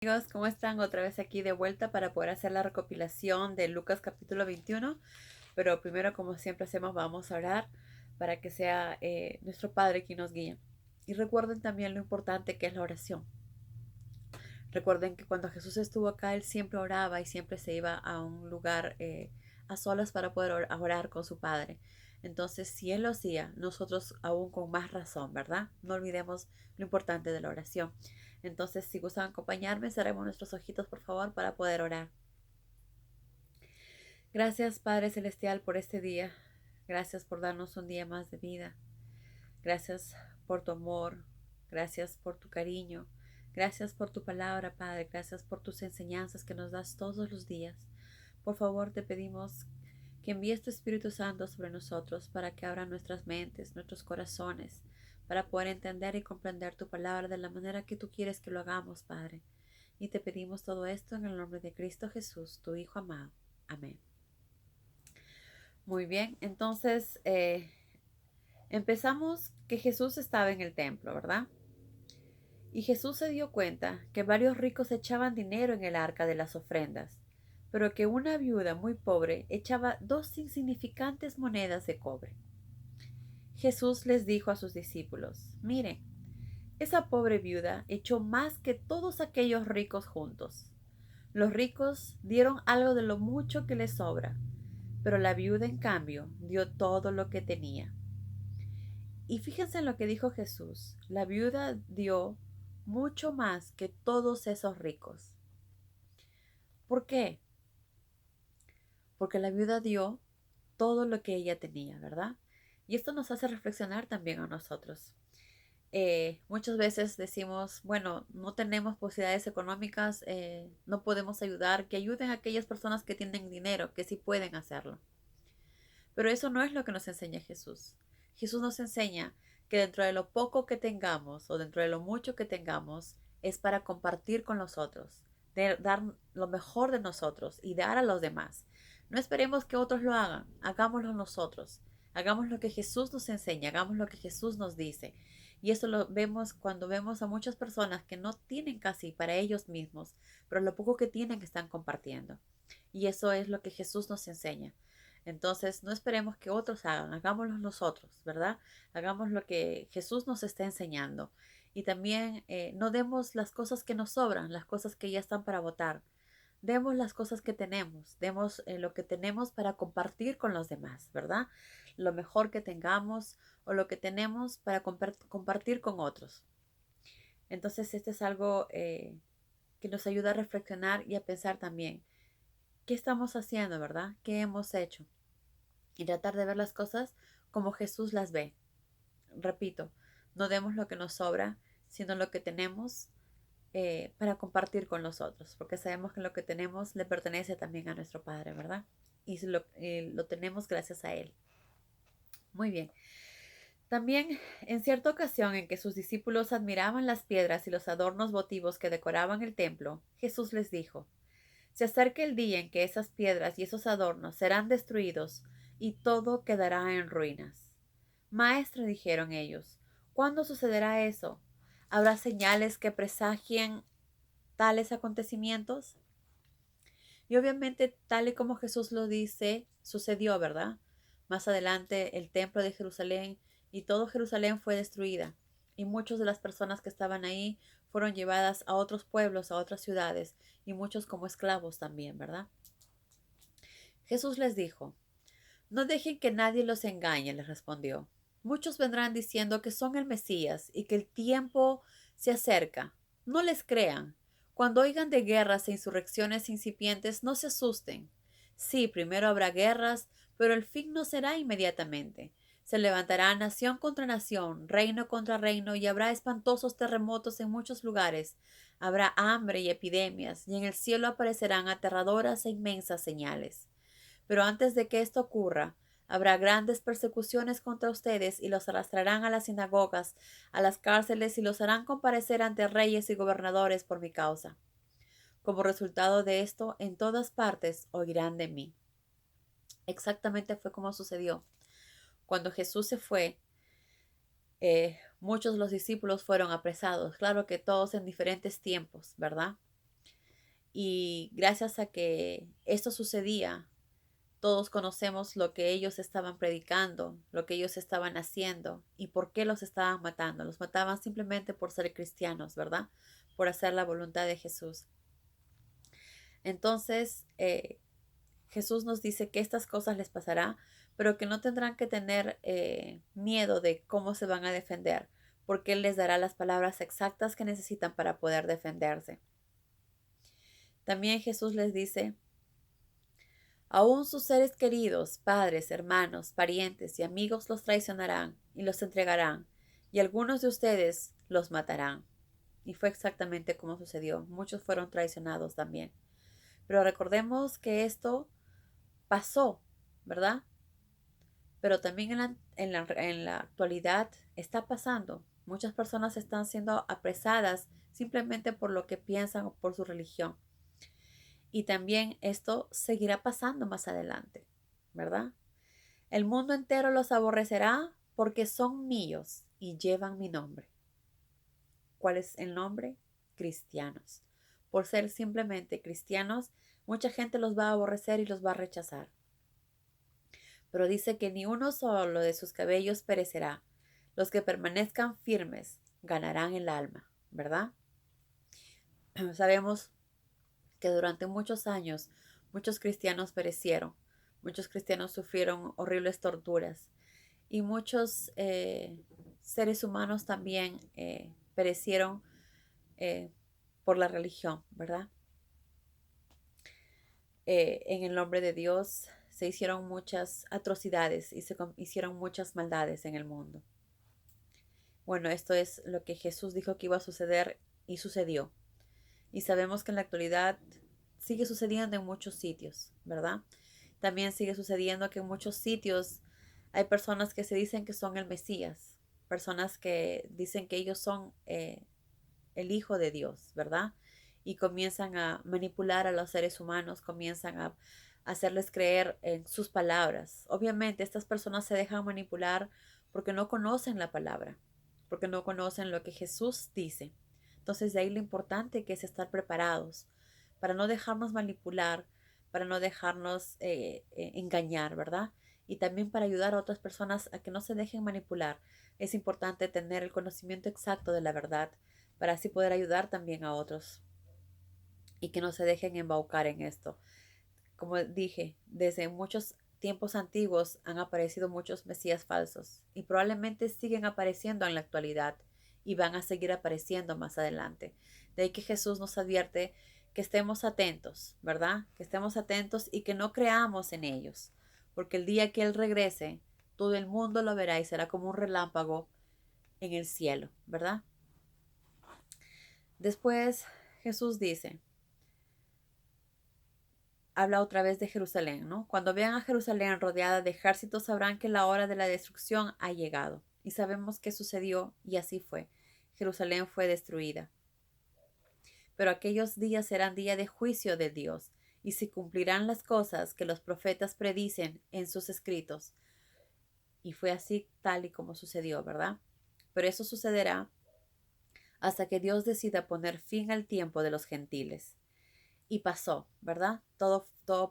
Amigos, ¿cómo están? Otra vez aquí de vuelta para poder hacer la recopilación de Lucas capítulo 21. Pero primero, como siempre hacemos, vamos a orar para que sea nuestro Padre quien nos guíe. Y recuerden también lo importante que es la oración. Recuerden que cuando Jesús estuvo acá, Él siempre oraba y siempre se iba a un lugar a solas para poder orar con su Padre. Entonces, si Él lo hacía, nosotros aún con más razón, ¿verdad? No olvidemos lo importante de la oración. Entonces, si gustan acompañarme, cerremos nuestros ojitos, por favor, para poder orar. Gracias, Padre Celestial, por este día. Gracias por darnos un día más de vida. Gracias por tu amor. Gracias por tu cariño. Gracias por tu palabra, Padre. Gracias por tus enseñanzas que nos das todos los días. Por favor, te pedimos que envíes tu Espíritu Santo sobre nosotros para que abra nuestras mentes, nuestros corazones, para poder entender y comprender tu palabra de la manera que tú quieres que lo hagamos, Padre. Y te pedimos todo esto en el nombre de Cristo Jesús, tu Hijo amado. Amén. Muy bien, entonces empezamos que Jesús estaba en el templo, ¿verdad? Y Jesús se dio cuenta que varios ricos echaban dinero en el arca de las ofrendas, pero que una viuda muy pobre echaba 2 insignificantes monedas de cobre. Jesús les dijo a sus discípulos: Miren, esa pobre viuda echó más que todos aquellos ricos juntos. Los ricos dieron algo de lo mucho que les sobra, pero la viuda, en cambio, dio todo lo que tenía. Y fíjense en lo que dijo Jesús: la viuda dio mucho más que todos esos ricos. ¿Por qué? Porque la viuda dio todo lo que ella tenía, ¿verdad? Y esto nos hace reflexionar también a nosotros. Muchas veces decimos, bueno, no tenemos posibilidades económicas, no podemos ayudar, que ayuden a aquellas personas que tienen dinero, que sí pueden hacerlo. Pero eso no es lo que nos enseña Jesús. Jesús nos enseña que dentro de lo poco que tengamos o dentro de lo mucho que tengamos es para compartir con los otros, de dar lo mejor de nosotros y dar a los demás. No esperemos que otros lo hagan, hagámoslo nosotros. Hagamos lo que Jesús nos enseña, hagamos lo que Jesús nos dice. Y eso lo vemos cuando vemos a muchas personas que no tienen casi para ellos mismos, pero lo poco que tienen están compartiendo. Y eso es lo que Jesús nos enseña. Entonces, no esperemos que otros hagan, hagámoslo nosotros, ¿verdad? Hagamos lo que Jesús nos está enseñando. Y también no demos las cosas que nos sobran, las cosas que ya están para votar. Demos las cosas que tenemos, demos lo que tenemos para compartir con los demás, ¿verdad? Lo mejor que tengamos o lo que tenemos para compartir con otros. Entonces, este es algo que nos ayuda a reflexionar y a pensar también, ¿qué estamos haciendo, verdad? ¿Qué hemos hecho? Y tratar de ver las cosas como Jesús las ve. Repito, no demos lo que nos sobra, sino lo que tenemos para compartir con los otros, porque sabemos que lo que tenemos le pertenece también a nuestro Padre, ¿verdad? Y lo tenemos gracias a Él. Muy bien. También, en cierta ocasión en que sus discípulos admiraban las piedras y los adornos votivos que decoraban el templo, Jesús les dijo: Se acerca el día en que esas piedras y esos adornos serán destruidos y todo quedará en ruinas. Maestro, dijeron ellos, ¿cuándo sucederá eso? ¿Habrá señales que presagien tales acontecimientos? Y obviamente, tal y como Jesús lo dice, sucedió, ¿verdad? Más adelante, el templo de Jerusalén y todo Jerusalén fue destruida, y muchas de las personas que estaban ahí fueron llevadas a otros pueblos, a otras ciudades, y muchos como esclavos también, ¿verdad? Jesús les dijo: No dejen que nadie los engañe, les respondió. Muchos vendrán diciendo que son el Mesías y que el tiempo se acerca. No les crean. Cuando oigan de guerras e insurrecciones incipientes, no se asusten. Sí, primero habrá guerras, pero el fin no será inmediatamente. Se levantará nación contra nación, reino contra reino, y habrá espantosos terremotos en muchos lugares. Habrá hambre y epidemias, y en el cielo aparecerán aterradoras e inmensas señales. Pero antes de que esto ocurra, habrá grandes persecuciones contra ustedes y los arrastrarán a las sinagogas, a las cárceles y los harán comparecer ante reyes y gobernadores por mi causa. Como resultado de esto, en todas partes oirán de mí. Exactamente fue como sucedió. Cuando Jesús se fue, muchos de los discípulos fueron apresados. Claro que todos en diferentes tiempos, ¿verdad? Y gracias a que esto sucedía, todos conocemos lo que ellos estaban predicando, lo que ellos estaban haciendo y por qué los estaban matando. Los mataban simplemente por ser cristianos, ¿verdad? Por hacer la voluntad de Jesús. Entonces, Jesús nos dice que estas cosas les pasará, pero que no tendrán que tener miedo de cómo se van a defender, porque Él les dará las palabras exactas que necesitan para poder defenderse. También Jesús les dice: aún sus seres queridos, padres, hermanos, parientes y amigos los traicionarán y los entregarán, y algunos de ustedes los matarán. Y fue exactamente como sucedió. Muchos fueron traicionados también. Pero recordemos que esto pasó, ¿verdad? Pero también en la actualidad está pasando. Muchas personas están siendo apresadas simplemente por lo que piensan o por su religión. Y también esto seguirá pasando más adelante, ¿verdad? El mundo entero los aborrecerá porque son míos y llevan mi nombre. ¿Cuál es el nombre? Cristianos. Por ser simplemente cristianos, mucha gente los va a aborrecer y los va a rechazar. Pero dice que ni uno solo de sus cabellos perecerá. Los que permanezcan firmes ganarán el alma, ¿verdad? Sabemos que durante muchos años muchos cristianos perecieron, muchos cristianos sufrieron horribles torturas y muchos seres humanos también perecieron eh, por la religión, ¿verdad? En el nombre de Dios se hicieron muchas atrocidades y se hicieron muchas maldades en el mundo. Bueno, esto es lo que Jesús dijo que iba a suceder y sucedió. Y sabemos que en la actualidad sigue sucediendo en muchos sitios, ¿verdad? También sigue sucediendo que en muchos sitios hay personas que se dicen que son el Mesías, personas que dicen que ellos son el Hijo de Dios, ¿verdad? Y comienzan a manipular a los seres humanos, comienzan a hacerles creer en sus palabras. Obviamente estas personas se dejan manipular porque no conocen la palabra, porque no conocen lo que Jesús dice. Entonces de ahí lo importante que es estar preparados para no dejarnos manipular, para no dejarnos engañar, ¿verdad? Y también para ayudar a otras personas a que no se dejen manipular. Es importante tener el conocimiento exacto de la verdad para así poder ayudar también a otros y que no se dejen embaucar en esto. Como dije, desde muchos tiempos antiguos han aparecido muchos mesías falsos y probablemente siguen apareciendo en la actualidad y van a seguir apareciendo más adelante. De ahí que Jesús nos advierte que estemos atentos, ¿verdad? Que estemos atentos y que no creamos en ellos, porque el día que Él regrese, todo el mundo lo verá y será como un relámpago en el cielo, ¿verdad? Después Jesús dice, habla otra vez de Jerusalén, ¿no? Cuando vean a Jerusalén rodeada de ejércitos sabrán que la hora de la destrucción ha llegado. Y sabemos qué sucedió y así fue. Jerusalén fue destruida. Pero aquellos días serán día de juicio de Dios y se cumplirán las cosas que los profetas predicen en sus escritos. Y fue así tal y como sucedió, ¿verdad? Pero eso sucederá hasta que Dios decida poner fin al tiempo de los gentiles. Y pasó, ¿verdad?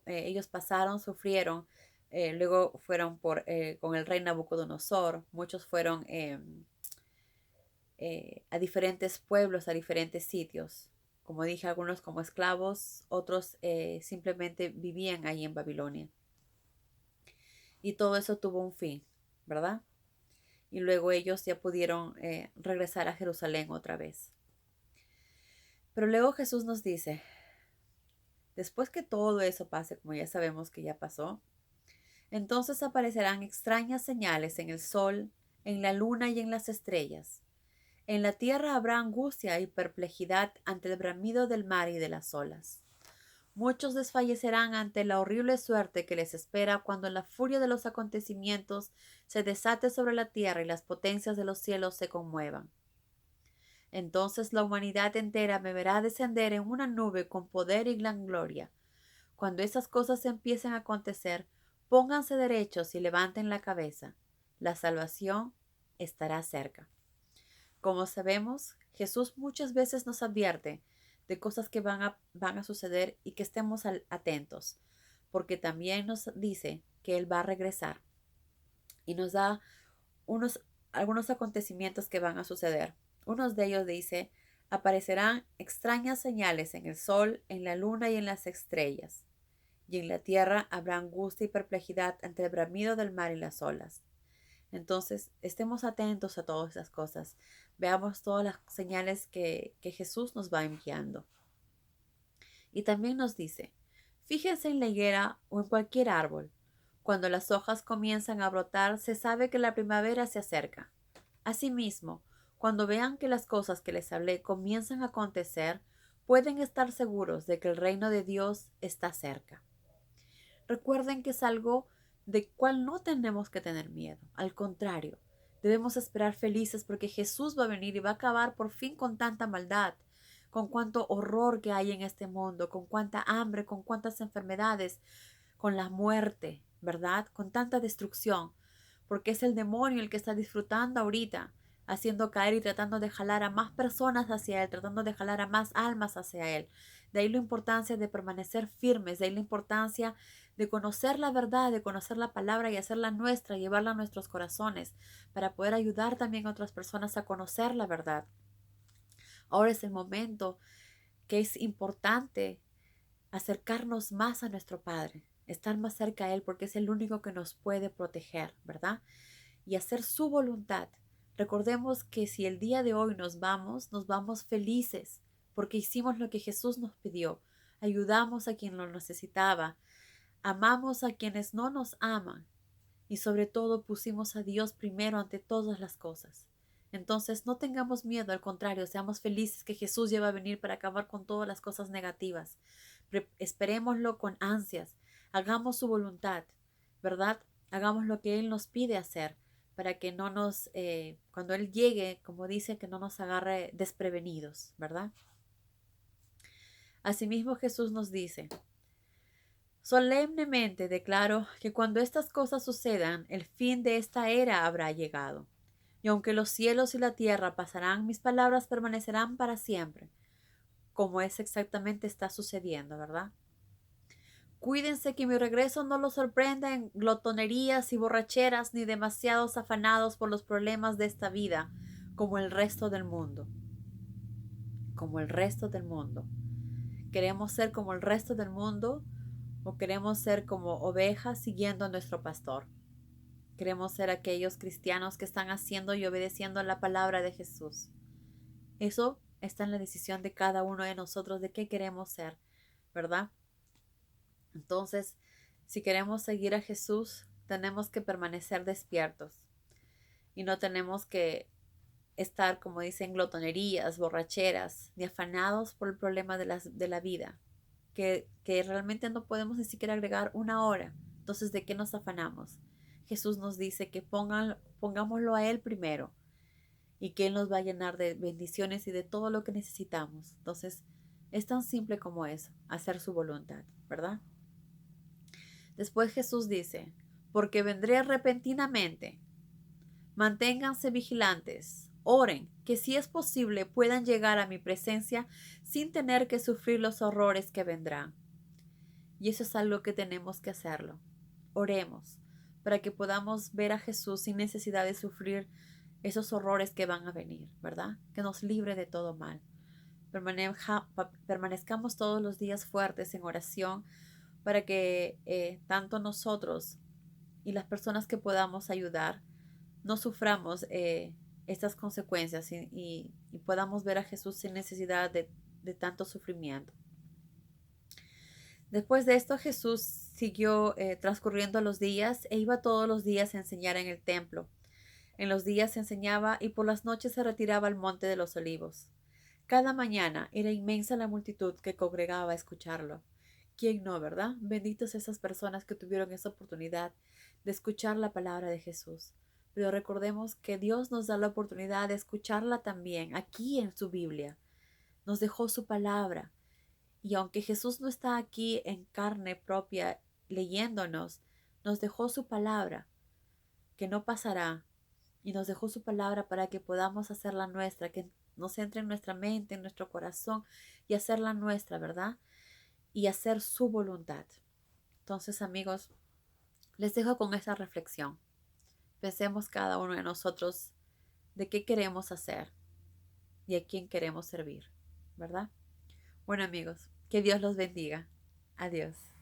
Ellos pasaron, sufrieron, luego fueron con el rey Nabucodonosor, muchos fueron a diferentes pueblos, a diferentes sitios. Como dije, algunos como esclavos, otros simplemente vivían ahí en Babilonia. Y todo eso tuvo un fin, ¿verdad? Y luego ellos ya pudieron regresar a Jerusalén otra vez. Pero luego Jesús nos dice, después que todo eso pase, como ya sabemos que ya pasó, entonces aparecerán extrañas señales en el sol, en la luna y en las estrellas. En la tierra habrá angustia y perplejidad ante el bramido del mar y de las olas. Muchos desfallecerán ante la horrible suerte que les espera cuando la furia de los acontecimientos se desate sobre la tierra y las potencias de los cielos se conmuevan. Entonces la humanidad entera me verá descender en una nube con poder y gran gloria. Cuando esas cosas empiecen a acontecer, pónganse derechos y levanten la cabeza. La salvación estará cerca. Como sabemos, Jesús muchas veces nos advierte de cosas que van a suceder y que estemos atentos, porque también nos dice que Él va a regresar y nos da algunos acontecimientos que van a suceder. Unos de ellos dice, aparecerán extrañas señales en el sol, en la luna y en las estrellas, y en la tierra habrá angustia y perplejidad ante el bramido del mar y las olas. Entonces, estemos atentos a todas esas cosas. Veamos todas las señales que Jesús nos va enviando. Y también nos dice, fíjense en la higuera o en cualquier árbol. Cuando las hojas comienzan a brotar, se sabe que la primavera se acerca. Asimismo, cuando vean que las cosas que les hablé comienzan a acontecer, pueden estar seguros de que el reino de Dios está cerca. Recuerden que es algo de cual no tenemos que tener miedo. Al contrario, debemos esperar felices porque Jesús va a venir y va a acabar por fin con tanta maldad, con cuánto horror que hay en este mundo, con cuánta hambre, con cuántas enfermedades, con la muerte, ¿verdad? Con tanta destrucción, porque es el demonio el que está disfrutando ahorita, haciendo caer y tratando de jalar a más personas hacia él, tratando de jalar a más almas hacia él. De ahí la importancia de permanecer firmes, de ahí la importancia de conocer la verdad, de conocer la palabra y hacerla nuestra, llevarla a nuestros corazones, para poder ayudar también a otras personas a conocer la verdad. Ahora es el momento que es importante acercarnos más a nuestro Padre, estar más cerca a Él, porque es el único que nos puede proteger, ¿verdad? Y hacer su voluntad. Recordemos que si el día de hoy nos vamos felices, porque hicimos lo que Jesús nos pidió, ayudamos a quien lo necesitaba, amamos a quienes no nos aman y sobre todo pusimos a Dios primero ante todas las cosas. Entonces no tengamos miedo, al contrario, seamos felices que Jesús ya va a venir para acabar con todas las cosas negativas. Esperémoslo con ansias, hagamos su voluntad, ¿verdad? Hagamos lo que Él nos pide hacer para que no nos, cuando Él llegue, como dice, que no nos agarre desprevenidos, ¿verdad? Asimismo Jesús nos dice, solemnemente declaro que cuando estas cosas sucedan, el fin de esta era habrá llegado. Y aunque los cielos y la tierra pasarán, mis palabras permanecerán para siempre, como es exactamente está sucediendo, ¿verdad? Cuídense que mi regreso no los sorprenda en glotonerías y borracheras, ni demasiados afanados por los problemas de esta vida, como el resto del mundo. Como el resto del mundo. ¿Queremos ser como el resto del mundo o queremos ser como ovejas siguiendo a nuestro pastor? Queremos ser aquellos cristianos que están haciendo y obedeciendo la palabra de Jesús. Eso está en la decisión de cada uno de nosotros de qué queremos ser, ¿verdad? Entonces, si queremos seguir a Jesús, tenemos que permanecer despiertos y no tenemos que estar, como dicen, glotonerías, borracheras, ni afanados por el problema de la vida, que realmente no podemos ni siquiera agregar una hora. Entonces, ¿de qué nos afanamos? Jesús nos dice que pongámoslo a Él primero y que Él nos va a llenar de bendiciones y de todo lo que necesitamos. Entonces, es tan simple como eso, hacer su voluntad, ¿verdad? Después Jesús dice, porque vendré repentinamente. Manténganse vigilantes, oren, que si es posible puedan llegar a mi presencia sin tener que sufrir los horrores que vendrán. Y eso es algo que tenemos que hacerlo. Oremos para que podamos ver a Jesús sin necesidad de sufrir esos horrores que van a venir, ¿verdad? Que nos libre de todo mal. Permanezcamos todos los días fuertes en oración para que tanto nosotros y las personas que podamos ayudar no suframos estas consecuencias y podamos ver a Jesús sin necesidad de tanto sufrimiento. Después de esto Jesús siguió transcurriendo los días e iba todos los días a enseñar en el templo. En los días enseñaba y por las noches se retiraba al monte de los olivos. Cada mañana era inmensa la multitud que congregaba a escucharlo. ¿Quién no, verdad? Benditas esas personas que tuvieron esa oportunidad de escuchar la palabra de Jesús. Pero recordemos que Dios nos da la oportunidad de escucharla también aquí en su Biblia. Nos dejó su palabra. Y aunque Jesús no está aquí en carne propia leyéndonos, nos dejó su palabra, que no pasará, y nos dejó su palabra para que podamos hacerla nuestra, que nos entre en nuestra mente, en nuestro corazón y hacerla nuestra, ¿verdad? Y hacer su voluntad. Entonces, amigos, les dejo con esa reflexión. Pensemos cada uno de nosotros de qué queremos hacer y a quién queremos servir, ¿verdad? Bueno, amigos, que Dios los bendiga. Adiós.